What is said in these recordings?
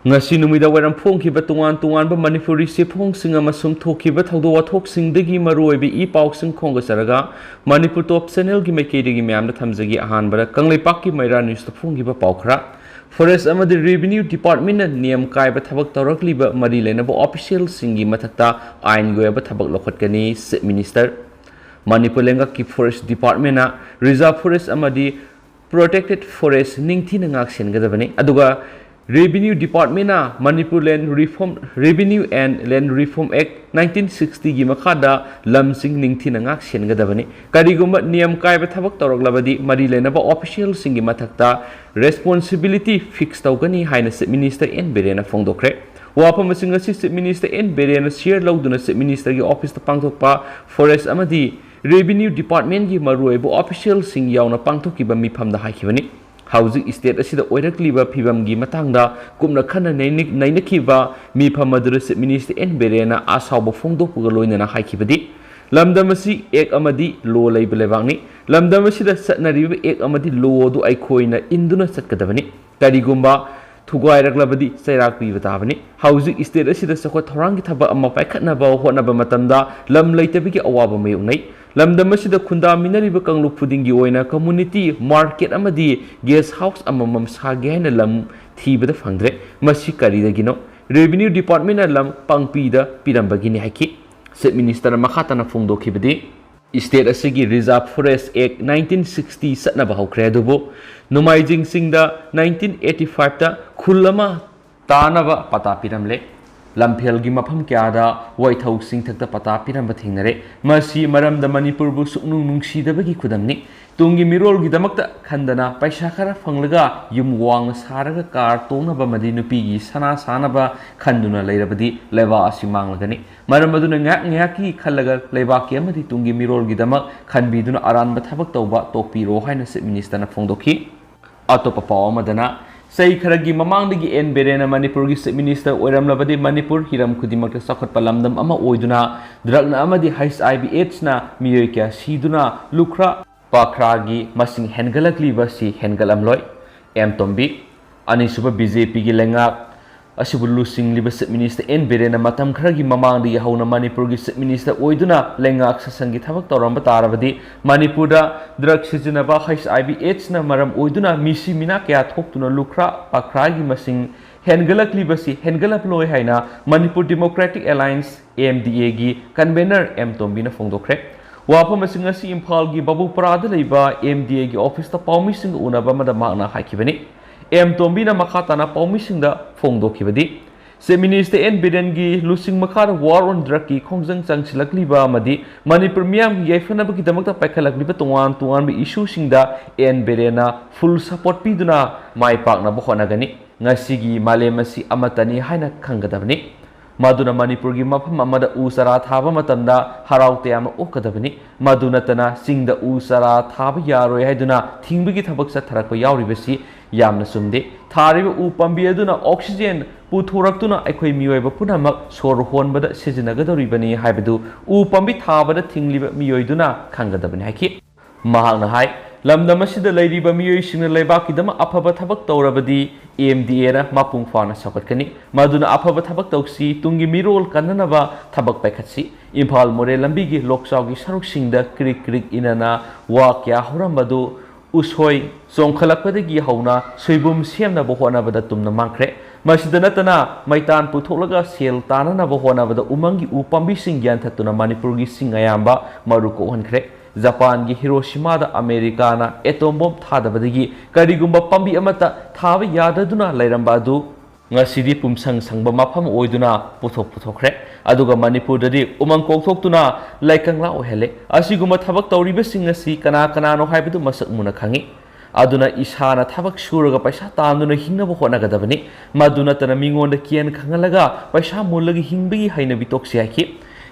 ngasi numida waram Phongdokhiba tungan Manipuri sifhongsing amasung thokhiba thawdo wathoksingdagi maruoibi I pausing khongasaraga Manipur top channel gi maikeidagi myamna thamjagi ahanbara Kangleipakki Maira news ta Phongdokhiba paukhra Forest amadi Revenue Department na niyam kaiba thabak tawrakliba mari lenaba official singi mathakta ain goyaba thabak lokhatkani Chief Minister Manipur lengakki Forest Department na Reserve Forest amadi Protected Forest ningthi na ngak sengadabani aduga Revenue Department na Manipur Revenue and Land Reform Act 1960 gi makhada lamsing ningthi na ngak sengadabani karigumba niyam kaiba thabak tawraklabadi mari lenaba official singi mathakta responsibility fix tawgani haina Chief Minister N Biren Phongdokre Wapham masing Chief Minister N Biren share lauduna Chief Minister gi office ta pangthokpa Forest amadi Revenue Department gi maruoibu official sing yauna pangthokiba mifam da haikibani Housing State asida oirakliba phibam gi matangda kumna khana nainakhiba mifam adura Chief Minister N Biren Asaoba Phongdokpuga loinana haikibadi lamdam asi ek amadi law leiba lebangni lamdam asida satnariba ek amadi law du aikhoina induna satkadabani karigumba thugairaklabadi sairak piba tabani Housing State asida sakwa thorangi thaba amma paikhatnaba hotnaba matamda lam leitabigi awaba mayungnai lamdam asida khunda minariba kanglu phudingi oina community market amadi guest house amamam sage haina lam thibada phangdre masi karidagino Revenue Department na lam pangpida pirambagini haiki Chief Minister makhatana Phongdokhibadi State asigi Reserve Forest Act 1960 satnaba hokre adubu numaijing singda 1985 ta khulama tanaba pata piramle lamphel gi mafam kyada waithau singthakta pata piramba thingnare masi maramda Manipur bu suknung nungsidabagi khudamni tungi mirol gi damakta khandana paisa khara phanglaga yum wang saraga kar tonaba madi nupi gi sana sanaba khanduna leirabadi leba asimang maramadu ngak ki khallaga leba ki amadi tungi mirol gi damak khanbiduna aranba thabak tawba tokpiro haina Chief Minister na Phongdokhi atopa pawamadana Say Karagi Mamangdagi N Biren Manipur Chief Minister Oiram Labadi Manipur Hiram Kudimak Sakot Palamdam Ama Oiduna Dragna Amadi Hais IBH na Miyoika Siduna Lukra Pakragi Masing Hengalakli Basi Hengalamloy M Tombi Anisuba BJP Gilengak Asibulu Sing Liba Chief Minister N Biren Matam Karagi Mamangdi Hauna Manipur Chief Minister Oiduna Lengak Sasangi Thavak Toramba Tarabadi Manipurda Drug Sizinaba Hais IBH na Maram Oiduna Misi Mina Kya Thoktuna Lukra Pakragi Masing Hengalakli Basi Hengalaploy Haina Manipur Democratic Alliance AMDA gi Convener M Tombi na Phongdokre Wapham masingasi Imphal gi Babu Parada leiba AMDA gi office ta Paumi sing unaba mada magna haikibani M Tombi na makhatana Paumi sing da Phongdokhibadi Chief Minister N Biren gi lusing makhara war on drug ki khongjang changsilakliba amadi Manipur miyam gi yaifanabagi damakta paikhalakliba tungan bi issue singda N Biren full support piduna mai pakna bokhonagani ngasigi malemasi amatani haina khangadabani Maduna Manipur gi mafam amada usara thaba matamda haraute ama okadabani madunatana singda usara thaba yaroi haiduna thingbigi thabak sa tharakpa yauribasi yamna sumde thariba u pambi aduna oxygen puthoraktuna aikhoi miyoiba punamak sor honbada sijinagadoribani haibadu u pambi thabada thingliba miyoiduna khangadabani haiki mahakna hai lamdam asida leiriba miyoisingna leibakidama afaba thabak tawrabadi AMDA na mapung fana sakotkani maduna afaba thabak tawsi tungi mirol kananaba thabak paikhatsi Imphal more lambi gi loksaw gi saruksingda krik inana wa kya horambadu usoi songkhalakpadagi hauna soibum semna bohona bada tumna mangkre masida natana maitan putholaga sel tanana bohona bada umangi upambi sing gyan thatuna Manipur gi singayamba maruko hankre Japan gi Hiroshima da America na atom bomb thadabadagi karigumba pambi amata thaba yadaduna lairambadu ngasidi pumsang sangba mafam oiduna puthokre aduga Manipur dadi umang kokthokuna laikangla ohele asiguma thabak tawriba singasi kana no haibadu masak muna khangi aduna isana thabak suraga paisa tamduna hingnaba honagadabani maduna tana mingonda kian khangalaga paisa mullagi hingbigi haina bitoksi haki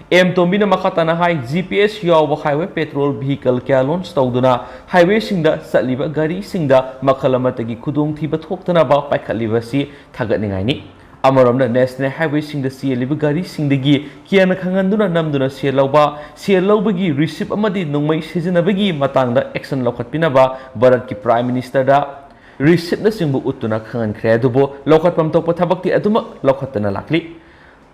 M Tombi na makhatana hai GPS yawa highway petrol vehicle kya launch tawduna highway singda satliba gari singda makalamatagi khudong thiba thoktana ba paikhatliba si thagatningai ni amaramna national highway singda sieliba gari singdagi kiana khanganduna namduna selauba receipt amadi nongmai sijinabagi matangda action lokhatpinaba Bharat ki Prime Minister da ꯔꯤꯁꯤꯞꯅꯆꯤꯡꯕ ꯎꯠꯇꯨꯅ ꯈꯪꯍꯟꯈ꯭ꯔꯦ ꯑꯗꯨꯕꯨ ꯂꯧꯈꯠꯐꯝ ꯊꯣꯛꯄ ꯊꯕꯛꯇꯤ ꯑꯗꯨꯃꯛ ꯂꯧꯈꯠꯇꯅ ꯂꯥꯛꯂꯤ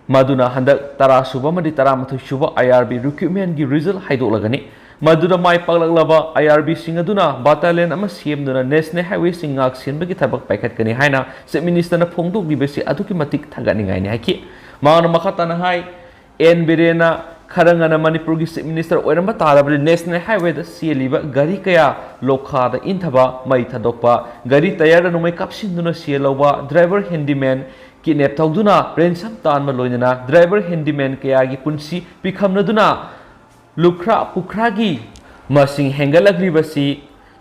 ꯃꯗꯨꯅ ꯍꯟꯗꯛ 10 ꯁꯨꯕ ꯑꯃꯗꯤ 12 ꯁꯨꯕ IRB ꯔꯤꯀ꯭ꯔꯨꯠꯃꯦꯟꯒꯤ ꯔꯤꯖꯜ ꯍꯥꯏꯗꯣꯛꯂꯒꯅꯤ ꯃꯗꯨꯗ ꯃꯥꯏ ꯄꯥꯛꯂꯛꯂꯕ IRBꯁꯤꯡ ꯑꯗꯨꯅ ꯕꯥꯇꯥꯂꯤꯌꯟ ꯑꯃ ꯁꯦꯝꯗꯨꯅ ꯅꯦꯁꯅꯦꯜ ꯍꯥꯏꯋꯦꯁꯤꯡ ꯉꯥꯛꯁꯦꯟꯕꯒꯤ ꯊꯕꯛ ꯄꯥꯏꯈꯠꯀꯅꯤ ꯍꯥꯏꯅ ꯆꯤꯐ ꯃꯤꯅꯤꯁꯇꯔꯅ ꯐꯣꯡꯗꯣꯛꯂꯤꯕꯁꯤ ꯑꯗꯨꯛꯀꯤ ꯃꯇꯤꯛ ꯊꯥꯒꯠꯅꯤꯡꯉꯥꯏꯅꯤ ꯍꯥꯏꯈꯤ ꯃꯥꯅ ꯃꯈꯥ ꯇꯥꯅ ꯍꯥꯏ Birenna khara ngana Manipurgi Chief Minister oiramba tarabri national highway da sieliba gari kaya lokha da inthaba mai thadokpa gari tayar no mai kapsinduna sieloba driver handyman kidnap tawduna ransom tanma loinana driver handyman kaya gi punsi pikhamnaduna lukra pukragi masing hengalagli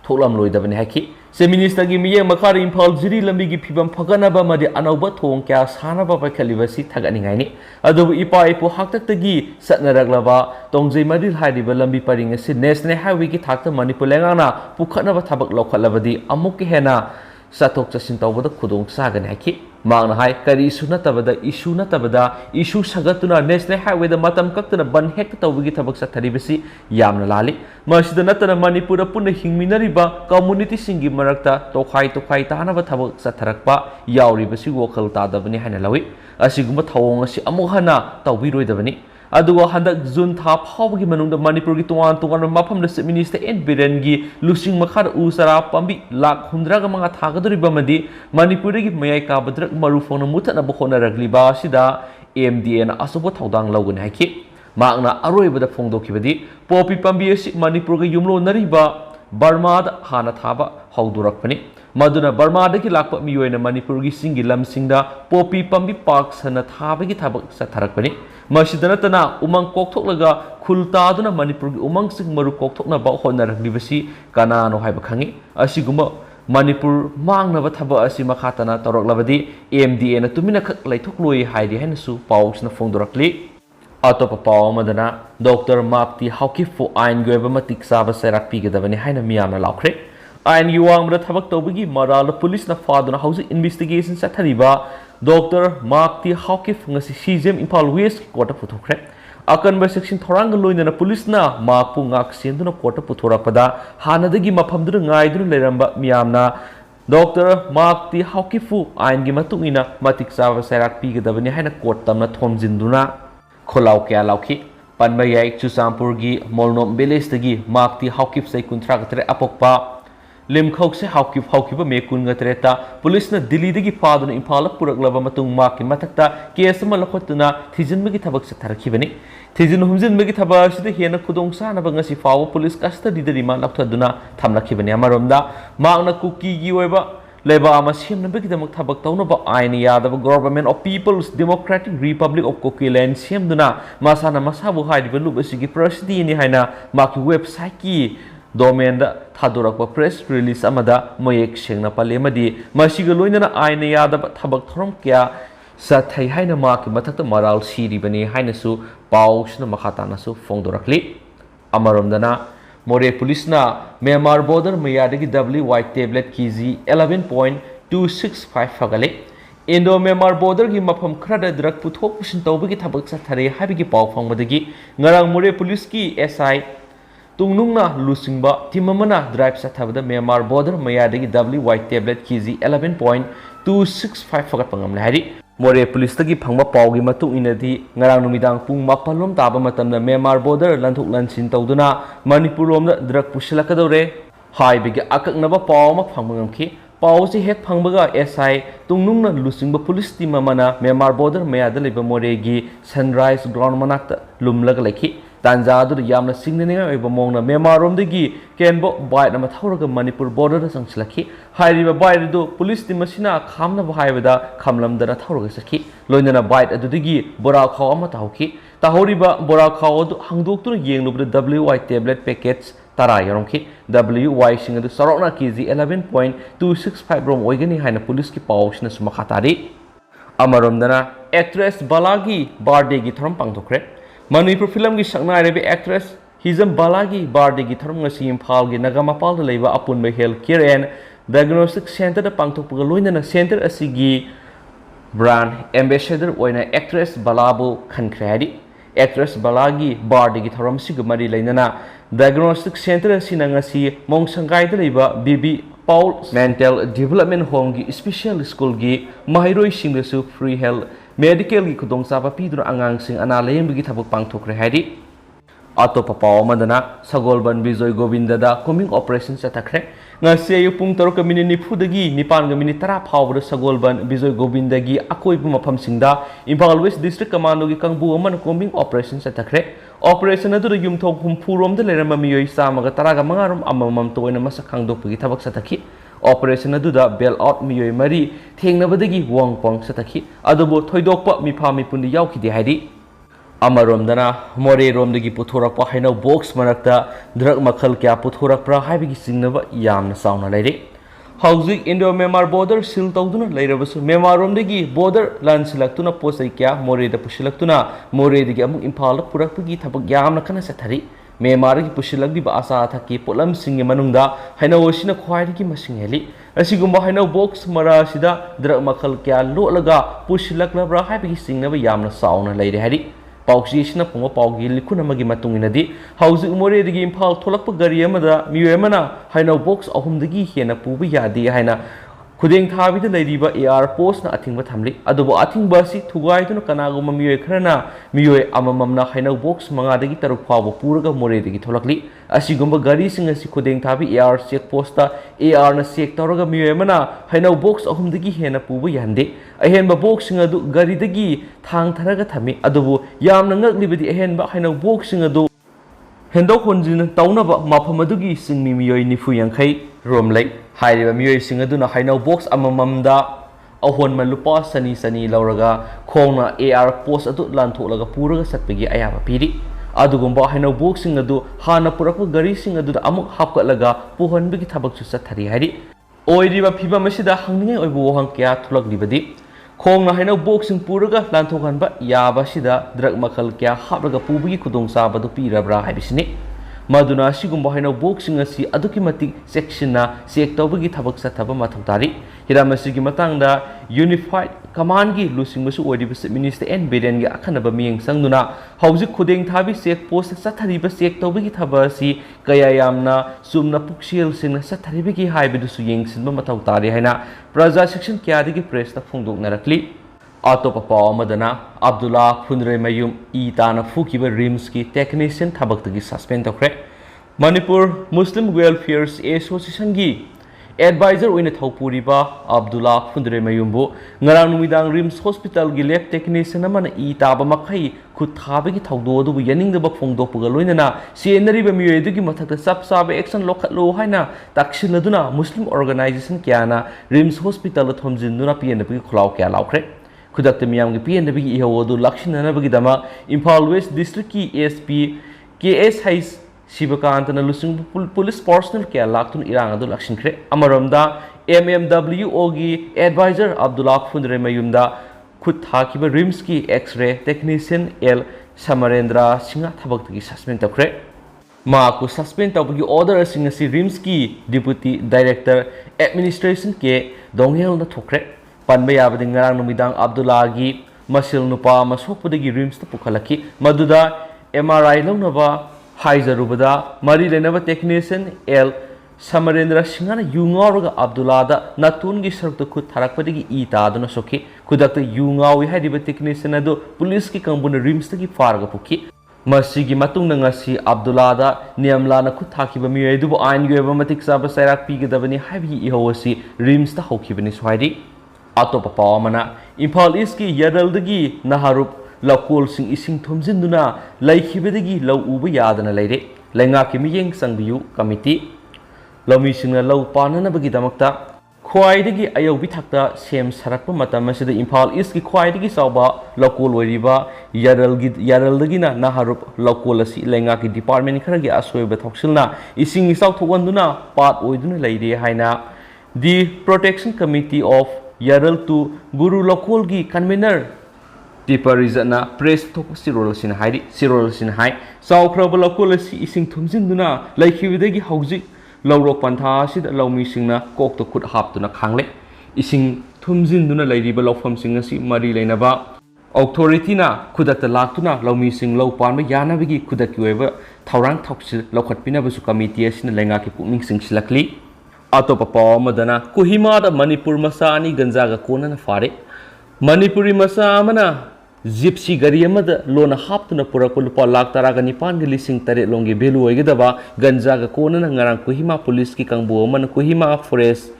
tholam loidabani haki se minister gi miye makar imphal jiri lambi gi phibam phaganaba madi anauba thong kya sanaba paikhalibasi thaganingaini adubu ipa ipu haktagi satnaraglaba tongjei madil haidiba lambi paring se national highway gi thakta manipur lengana pukhatnaba thabak lokhatlabadi amuk hena satok chasin tawbada khudong sagani haki mangna hai kari issue natabada issue sagatuna national highway da matam kaktuna ban hek tawbigi thabak satharibasi yamna lali masida natana manipura punna hingminariba community singi marakta tokhai tanaba thabak satharakpa yauribasi wokhal tadabani haina lawi asiguma thawong asi amuk hana tawbiroidabani adugo handak June tha phawgi manungda Manipur gi tuan mafam da Chief Minister Biren gi lusing makhar usara pambi lakh 100 ga manga thagadoriba madi Manipur gi mayai ka badrak marufona mutana bokhona ragliba sida MDA na Asaoba thaudang lawgani haiki magna aroibada Phongdokhiba popi pambi asi Manipur gi yumlo nariba Burma da hana thaba haudurakpani maduna Burma da ki lakpa miyoina Manipur gi singi lamsingda popi pambi park sana thaba gi thabak satharakpani Mashidanatana umang kokthoklaga khultaduna Manipur gi umang sing maru kokthokna ba honarakbisi kanano haiba khangi asiguma Manipur mangnaba thaba asi makhatana toroklabadi MDA na tumina khak laithokloi haidi hainasu pausna phongdorakli atopa paw madana Dr. Mapti Haikhiba ain goiba matik saba serak pigedabani haina miyamna laukre ain gi wangmra thabak tawbigi maral police na faduna hausi investigation sathariba Dr. Mapti Haikhiba ngasi CJM Imphal West court puthokre akanba section thorang loina na police na mapu ngak senduna court puthorakpada hanadagi maphamduna ngaiduna leramba miyamna Dr. Mapti Haikhiba ain gi matungina matik saba serak pigedabani haina court tamna thomjinduna kholau kya lauki panbayai Chusampur gi Molnom village dagi Mapti Haikhiba sai kuntragatre apokpa limkhok se Haikhiba mekun gatreta police na Delhi dagi faduna Imphal puraklaba matung maki matakta case ma lakhotuna thijinbagi thabak se tharakhibani thijin humjinbagi thabak sida hena khudong sana bangasi fawo police custody da rima lakhthaduna thamlakhibani amaromda magna kuki gi oiba leba ama semnabagi damak thabak tawnaba ain yadaba government of people's democratic republic of Coquitlam semduna masana masabu haidiba lubasigi president ni haina maki website ki domain da thadorakpa press release amada moyek sengna palemadi masiga loinana aina yadaba thabak thorom kya sathai haina maki mathakta maral siribani haina su pausna makhatana su phongdorakli amaromdana More police na Myanmar border mayadagi WY tablet kg 11.265 fagale Indo Myanmar border gi mafam khara drug puthok pusin tawbagi thabak sathare habigi paw phangmadagi ngarang More police ki SI tungnungna lusingba timamana drive sathabada Myanmar border mayadagi WY tablet kg 11.265 fagat pangamle hari More police tagi phangba pawgi matung inadi ngarang numidang pung mapalom taba matamna Myanmar border lanthuk lansin tawduna Manipur lomda drug pusilakadore haibigi akaknaba pawma phangbangamki pawsi hek phangbaga SI tungnungna lusingba police team amana Myanmar border mayada leba Moregi sunrise ground manakta lumlaga lekhi Tanja adu yamna singninga oiba mongna Myanmar romdagi kenbo bite nama thauraga Manipur border da sangsilakhi hairiba bite do police team asina khamna bhaibada khamlamdana thauraga sakhi loinana bite adudagi bora khaw ama tahokhi tahoriba bora khaw adu hangdoktuna yenglubda WY tablet packets tara yaromki WY singadu sarokna kg 11.265 rom oigani haina police ki pawsna sumakhatari amaromdana actress Balagi birthday gi thorom pangthokre Manipur film gi sakna rebe actress Hizam Balagi birthday gi thorom ngasi Imphal gi Nagamapal da leiba apunba health care and diagnostic center da pangthokpaga loinana center asigi brand ambassador oina actress Balabu khankhre actress Balagi birthday gi thorom sigumari leinana diagnostic center asina ngasi Mongsangai da leiba BB Paul Mental Development Home की Special School की Mahiroi Singdasu Free Health Medical की Khudongchaba piduna angangsing ana layembagi thabak pangthokre haidi Atopa paw amadana Sagolban Bijoy Govindada coming operation chathakre ngasi ayu pung 7 minute nifudagi 9 minute 10 phawbada Sagolban Bijoy Govindagi akoibu mafamsingda Imphal West District Commando gi kangbu amana coming operation chathakre operation adu yumthok humpurom da lerama miyoi samaga 15 rom amamam toina masak khangdokpagi thabak chathaki operation adu da bail out miyoi mari thengnabadagi wangpong chathaki adubo thoidokpa mifa mipundi yaukhidi haidi Amaromdana More Romdagi Puthorapa Haino box Marakta drug makhal kya Puthorapra Habigi Singnava Yamna Sauna Lady Housing Indo Memar border Sil Tauduna Later Memar Romdagi border Lan Silaktuna Posai kya More the Pushilaktuna More the Gamu Impala Purapagi Tabak Yamna Kana Satari Memari Pushilagi Asa Taki Polam Singi Manunda Haino Oshina Quaiti Masingeli Asigumba Haino box Marashida drug makhal kya Lolaga Pushilakla Habigi Singnava Yamna Sauna Lady Hadi Pauxishna Puma Paugi Likunamagi Matunginadi, House Umore the game Paul Tolapa Gariamada, Muemana, Hino box of whom the Gihiana Pubi Yadi Hina, Kuding Tavi the Lady AR post nothing but Hamley, Adobo Ating Basi, Tugai to Kanago Mue Krana, Mue Amamna Hino box Mangadi Taru Pava Puraga More the Gitolakli, Asigumba Gari sing as Kuding Tavi AR Sek Posta, AR na Sek Toraga Muemana, Hino box of whom the Gihana Pubi Yandi. Ahenba boxing adu gari dagi thang tharaga thami adubu yamna ngaglibadi ahenba haino boxing adu hendok honjin taunaba mafam adugi singmi miyoi nifu yankhai romlai hairiba miyoi sing aduna haino box amamamda ahon malupa sani sani lauraga khongna AR post adu lantholaga puraga satpagi ayaba piri adugumba haino boxing adu hana purakpa gari sing adu amuk hapkalaga puhonbigi thabak chu sathari hari oiriba phiba masida hangningai oibu wahang kya thulaglibadi Khong na haino boxing puraga lanthokanba yaba sida drug makhal kya hapraga pubugi khudongsa badu pirabra haibisini maduna sigumba haino boxing asi aduki matik section na sek tawbagi thabak sathaba mathautari hiramasigi matangda unified command gi lusing masu odibus minister N Biren gi akhanaba miyeng sangduna hauzik khudeng thabi sek post sathariba sek tawbagi thaba si kaya yamna sumna puksel sing satharibagi haibidusu yengsinba mathautari haina praja section kya digi press ta phongdoknarakli Atopa paw amadana Abdullah Phundre Mayum Itana Fukiba Rims ki technician thabaktagi suspend tokre Manipur Muslim Welfare Association gi advisor oina thopuriba Abdullah Phundre Mayumbu ngarang numidang Rims Hospital gi lab technician amana itaba makhai khuthabagi thawdo du yaningdaba phongdokpuga loinana senariba miyedugi mathakta sapsabe action lokhatlo haina taksinaduna Muslim organization kyana Rims Hospital thomjinduna PNB khulaw kya lawkhre Kudakta miyam ki PNB ki ihawodu lakshinana bagidama Imphal West District ki SP KS Hais Shibakantana lusung police personnel kya laktun irang adu lakshinkre amaramda MMWO gi advisor Abdullah Phundre Mayumda khut hakiba rims ki X-ray technician L Samarendra Singha thabaktagi suspend tokre ma ku suspend tawbagi order singasi rims ki deputy director administration ke donghel na thokre Panba yabadi ngarang numidang Abdullah gi masil nupa masokpudagi rims ta pukhalaki maduda MRI lawnaba haizarubada mari lenaba technician L Samarendra Singhana yungauraga Abdullah da natun gi sarukta khut tharakpadagi ita aduna sokhi khudakta yungawi haidiba technician adu police ki kambuna rims ta gi farga pukhi masigi matungna ngasi Abdullah da niamla na khut thakiba miyedubu ain gi eba matik saba sairak pigedabani haibi ihawasi rims ta hokibani swaidi Atopa pawamana Imphal East ki Yadaldagi Naharup Lakol sing ising thomjinduna laikhibadagi law uba yadana leire lenga ki miyeng sangbiyu committee lawmi singna law pananabagi damakta khwaidagi ayobi thakta sem sarakpa matam asida Imphal East ki khwaidagi sauba lakol wariba Yadaldagi na Naharup lakol asi lenga ki department kharagi asoiba thoksilna ising isau thoganduna pat oiduna leire haina the protection committee of Yaral to Guru Lokolgi convener Tiparizana press to Sirol Sinhai Sirol Sinhai Sao Kraba Lokolasi ising Tumzinduna like Hividi Hausi Lauro Pantha Sid allow me singna cock to could hap to na Kangle ising Tumzinduna lady below from Singasi Mari Lenaba authority na Kudata Latuna allow me sing low palma Yanavigi Kudakueva Taurang Toxil Lokat Pinabasu committee in the Langaki Puning Sing Slakli अतोप पाव मदना कोहिमा मणिपुर मसा अनि गंजा कोना फारे मणिपुरी मसा अमना Gypsy गाड़ी loan हापना पुरक लुपा लाख तराग निपान की लिसिंग तरे लोंगे बेलू होगदबा गंजा कोना ngarang कोहिमा पुलिस की कंबू मन कोहिमा फॉरेस्ट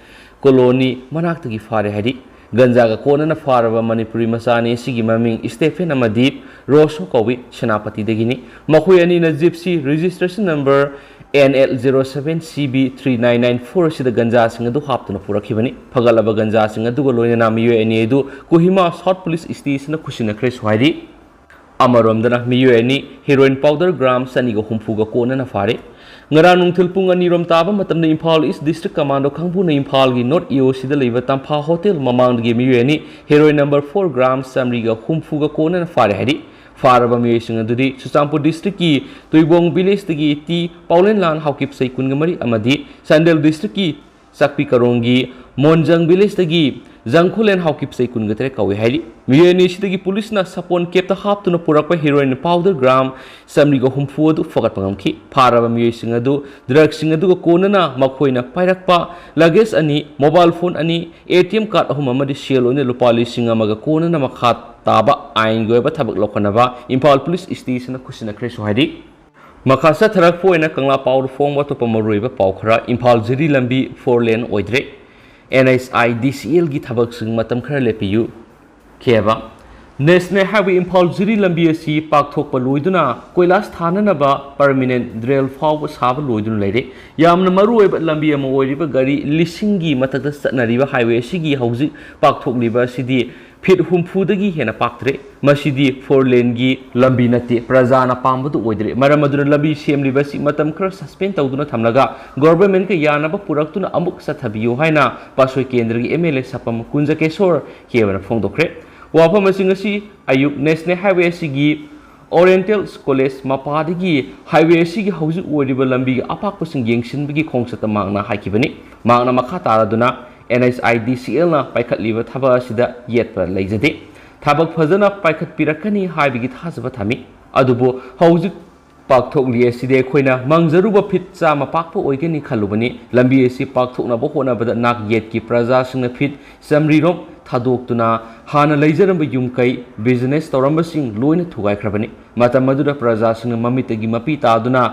कॉलोनी मनाक की फारे हरी गंजा कोना फारब मणिपुरी मसानी सिगी ममिंग स्टेफेन अमदीप रोशो कौवी सेनापति दगिनी मखोय अनि न जिप्सी रजिस्ट्रेशन नंबर NL07CB3994 सिद गंजा सिंग दु हापतुन पुरखिबनी फगलब गंजा सिंग दु लोयना मियो एनी दु कोहिमा साउथ पुलिस स्टेशन खुसिनख्रे स्वाइरी अमरोमदना मियो एनी हेरोइन पाउडर ग्राम सनी गो हुमफुगा कोना फारे ngara nungthil pung ani rom taba matamna Imphal East District Commando khangpuna Imphal gi North EO sida leiba Tampha Hotel mamang gi miyo ani heroin number 4 gram samri ga humfuga kona fare hari faraba miyo sing adudi Chusampur District ki Tuibong village gi ti Paulen Lan Haukip sai kungamari amadi Sandel District ki Sakpi Karongi Monjang village gi Zangkhulen Haukip sai kungatre kawi hari miyo ani sida gi police na sapon kepta haptuna purakpa heroin powder gram samri ga humfu du fagat pangamki faraba miyo sing adu drug sing adu kona na makhoina pairakpa luggage ani mobile phone ani ATM card ahum amadi shell one lupali sing amaga kona na makhat taba ain goiba thabak lokhanaba Imphal Police Station khusina khre sohadi makhasa tharak poina kangla power form wa to pamaruiba paukhara Imphal Jiri lambi 4 lane oidre NSIDCL gi thabak sing matam khara lepiyu kheba National Highway Imphal Jiri lambi asi pakthokpa loiduna koilas thananaba permanent drill faw sab loidun leire yamna maru oiba lambi ama oiriba gari lisingi matakta satnariba highway sigi hauji pakthokliba sidi fit humfudagi hena paktre masidi 4 lane gi lambi nati prajana pambadu oidre maramaduna lambi semliba si matam khar suspend tawduna thamlaga government ka yanaba puraktuna amuk sathabiyo haina pasoi kendra gi MLA sapam kunja kesor kebana phongdokhre Wapham asingasi ayuk National Highway sigi Oriental College mapadagi highway sigi hauji oiriba lambi gi apakpasing yengsinbigi khongsata mangna haikibani mangna makha taraduna NSIDCL na paikhatliba thaba asida yetpa leijade thabak phajana paikhat pirakani haibigi thajaba thami adubo hauji pakthokli aside khoina mangjaruba fit chama pakpo oigani khalubani lambi asi pakthokna bo hona bada nak yet ki praja singna fit samri rom thadokuna hana leijaramba yumkai business toramba sing loina thugai khrabani matam madura praja singna mamitagi mapi taduna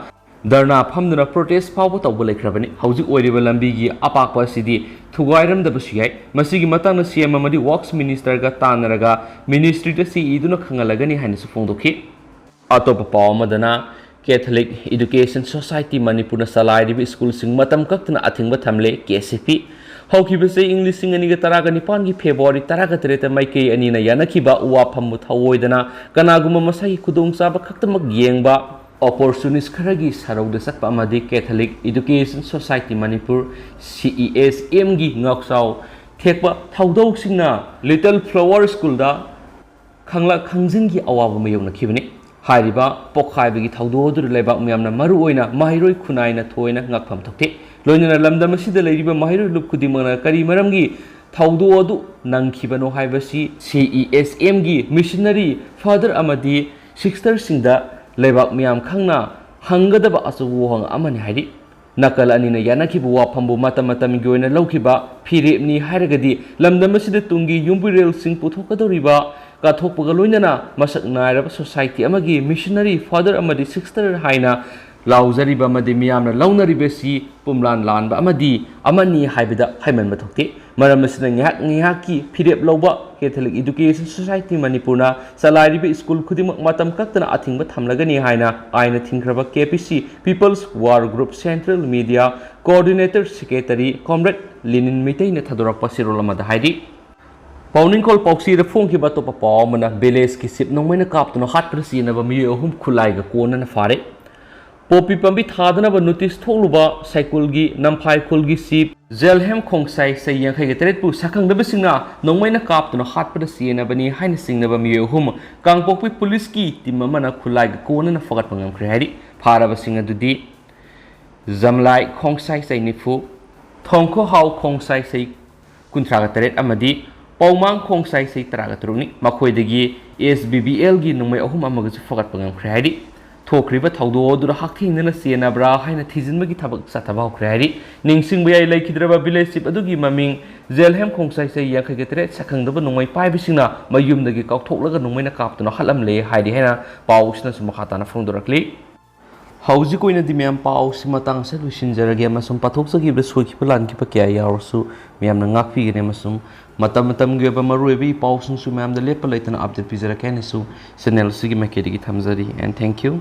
Darna Phamduna protest power tawba laikhrabani hauji oiriba lambi gi apakpa sidi thugairam da basiyai masigi matangna CM amadi works minister ga tanaraga ministry ta CE duna khangalagani haina su phongdokhi atopa paw madana Catholic Education Society Manipurna salairiba school sing matam kaktuna athingba thamle KCP Haikhiba se English sing ani ga taraga nipan gi February taraga tereta maikei ani na yanakhiba Wapham thawoidana kanaguma masai khudong saba khaktamak yengba opportunist kharagi sarauda satpa amadi Catholic Education Society Manipur CESM gi ngaksau thekpa thaudok singna Little Flower School da khangla khangjing gi awaba mayong khibani hairiba pokhai gi thaudo dur leba myamna maru oina mahiroi khunaina thoina ngakpham thokte loinana lamdam asida leiriba mahiroi lup khudimana kari maramgi thaudo adu nangkhibano haibasi CESM gi missionary father amadi sister singda Lebak miyam khangna hangadaba asawu hang amani hairi nakal anina yanakhiba Waphambu matam goina lawkhiba phirepni hairagadi lamdamasida tungi yumbirel sing puthokadoriba kathokpaga loinana masak nairaba society amagi missionary father amadi sister haina lauzariba amadi miyamna launaribasi pumlan lanba amani haibida haiman mathokte maramasina ngihaki phirep lawba Catholic Education Society Manipurna salairiba school khudimak matam kaktana athingba thamlagani haina aina thingkraba KPC People's War Group Central Media Coordinator Secretary Comrade Lenin Mitaina thadorakpa sirolamada haidi Pauningkol pauksi da Phongdokhiba topa pawmana beles ki sip nongmaina kaptuna hatpra sinaba mi ahum khulaiga kona na fare Popi pambi thadana ba notice tholuba cycle gi namphai khul gi sip Zelhem khongsai sai yankhai ge teret pu sakhang da bisingna nongmaina kaptuna hatpra sina bani haina singna ba mi ahum kangpokpi police ki timamana khulaiga kona na fagat pangam khre hari phara ba singa dudi Zamlai khongsai sai nifu Thongkho hau khongsai sai kunthra ga teret amadi Paumang khongsai sai taraga turuni makhoi degi SBBL gi nongmai ahum amaga fagat pangam khre hari थोक्रिबा थौदो अदुदा हाक्थिंगना चेनब्रा हाइना थिजिनबगी थबक चथबा हौख्रे हाइरि निंसिंगबा याइ लैखिद्रबा विलेज चिफ अदुगी ममिंग जेलहेम खोंसाइ से यांखैगेतरे सखंगदबा नुंगै पाइबिसिंगना मयुमदगी काउथोक्लगा नुंगैना कापतुना हलमले हाइरि हैना पाउसना सुमखाताना फोंदोरक्ली हौजिक ओइनदि म्याम पाउस मतंग से लुसिनजरगे अमसुम पाथोक्सगिबा सोइखिबा लानखिबा क्या यावरसु म्यामना ngakpigene अमसुम मतम मतमगे बमरुएबी पाउसुंसु म्यामदा लेपा लैतना अपडेट पिजरकेनेसु चैनल सिगी मकेदिगी थमजरी एंड थैंक यू